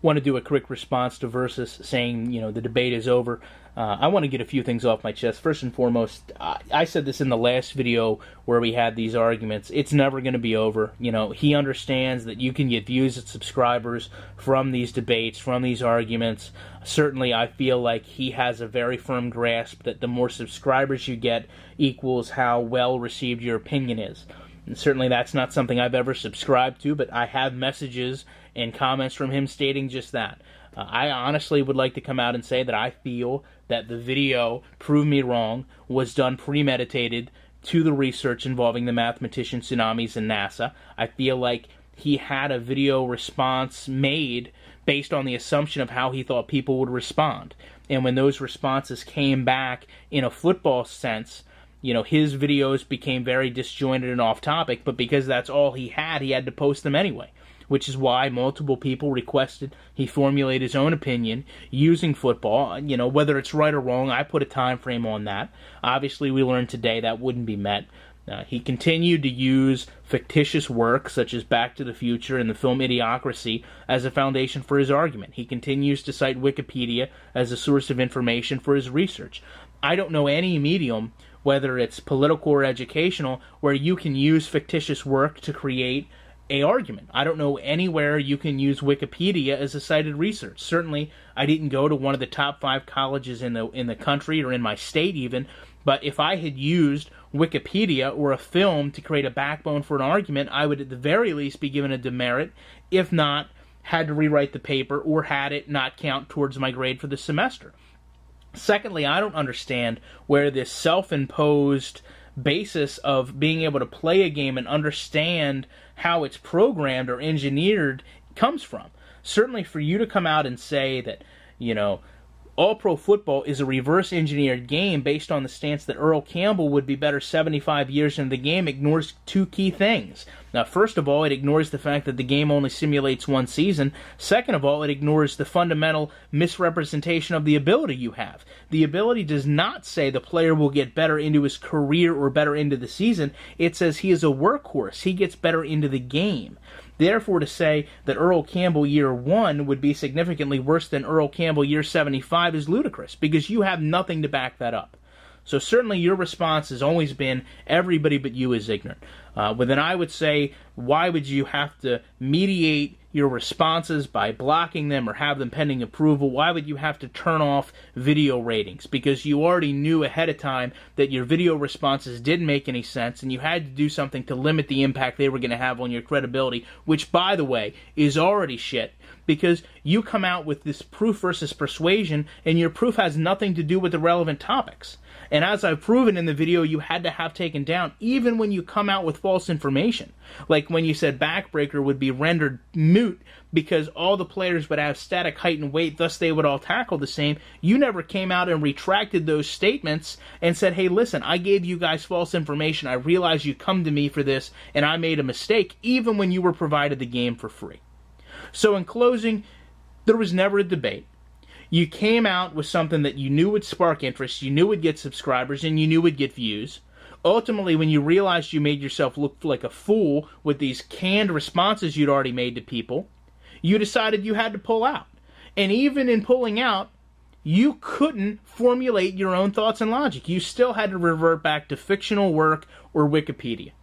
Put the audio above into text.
Want to do a quick response to Versus saying, the debate is over. I want to get a few things off my chest. First and foremost, I said this in the last video where we had these arguments. It's never going to be over. He understands that you can get views and subscribers from these debates, from these arguments. Certainly, I feel like he has a very firm grasp that the more subscribers you get equals how well received your opinion is. And certainly that's not something I've ever subscribed to, but I have messages and comments from him stating just that. I honestly would like to come out and say that I feel that the video, Prove Me Wrong, was done premeditated to the research involving the mathematician tsunamis and NASA. I feel like he had a video response made based on the assumption of how he thought people would respond. And when those responses came back in a football sense, his videos became very disjointed and off-topic, but because that's all he had to post them anyway, which is why multiple people requested he formulate his own opinion using football. Whether it's right or wrong, I put a time frame on that. Obviously, we learned today that wouldn't be met. He continued to use fictitious work, such as Back to the Future and the film Idiocracy, as a foundation for his argument. He continues to cite Wikipedia as a source of information for his research. I don't know any medium, whether it's political or educational, where you can use fictitious work to create an argument. I don't know anywhere you can use Wikipedia as a cited research. Certainly, I didn't go to one of the top 5 colleges in the country or in my state even, but if I had used Wikipedia or a film to create a backbone for an argument, I would at the very least be given a demerit, if not had to rewrite the paper or had it not count towards my grade for the semester. Secondly, I don't understand where this self-imposed basis of being able to play a game and understand how it's programmed or engineered comes from. Certainly for you to come out and say that, All-Pro Football is a reverse-engineered game based on the stance that Earl Campbell would be better 75 years into the game ignores 2 key things. Now, first of all, it ignores the fact that the game only simulates 1 season. Second of all, it ignores the fundamental misrepresentation of the ability you have. The ability does not say the player will get better into his career or better into the season. It says he is a workhorse. He gets better into the game. Therefore, to say that Earl Campbell year 1 would be significantly worse than Earl Campbell year 75 is ludicrous, because you have nothing to back that up. So certainly your response has always been, everybody but you is ignorant. Well, then I would say, why would you have to mediate your responses by blocking them or have them pending approval? Why would you have to turn off video ratings? Because you already knew ahead of time that your video responses didn't make any sense, and you had to do something to limit the impact they were going to have on your credibility, which, by the way, is already shit, because you come out with this proof versus persuasion, and your proof has nothing to do with the relevant topics. And as I've proven in the video, you had to have taken down, even when you come out with false information. Like when you said backbreaker would be rendered moot because all the players would have static height and weight, thus they would all tackle the same. You never came out and retracted those statements and said, hey, listen, I gave you guys false information. I realize you come to me for this, and I made a mistake, even when you were provided the game for free. So in closing, there was never a debate. You came out with something that you knew would spark interest, you knew would get subscribers, and you knew would get views. Ultimately, when you realized you made yourself look like a fool with these canned responses you'd already made to people, you decided you had to pull out. And even in pulling out, you couldn't formulate your own thoughts and logic. You still had to revert back to fictional work or Wikipedia.